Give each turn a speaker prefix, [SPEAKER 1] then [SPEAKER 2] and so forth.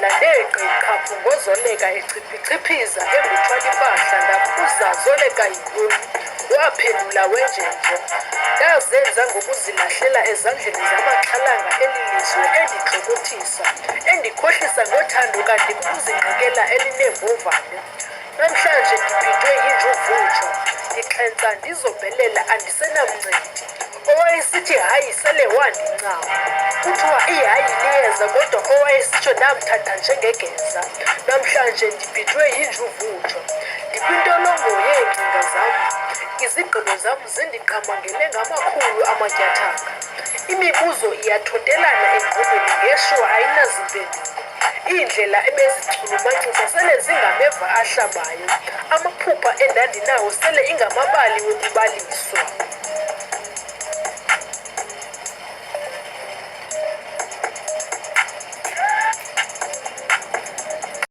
[SPEAKER 1] Wagqala neegqikha phongozoleka echiphichiphiza enguthwala impahla ndabuza zoleka yintoni. Waphendula wenjenje, ndazenza ngokuzilahlela ezandleni zamaxhalanga eli lizwe endixokothisa, endikhohlisa ngothando kanti kukuzinqikela elineembovane. Namhlanje ndiphethwe yinjuvujo, ndixhentsa ndizobelela andisenamncedi. Owayesithi hayi sele wandincama. Kuthiwa ihayi liyeza kodwa owayesitsho ndamthatha njengegeza. Namhlanje ndiphethwe yinjuvujo, ndikwintolongo yeengcinga zam. Izigqibo zam zindiqamangele ngamakhulu amatyathanga. Imibuzo iyathotelana engqondweni ngeshwa ayinazimpendulo. Iindlela ebezichulumancisa sele zingameva ahlabayo. Amaphupha endandinawo sele ingamabali wokubaliswa.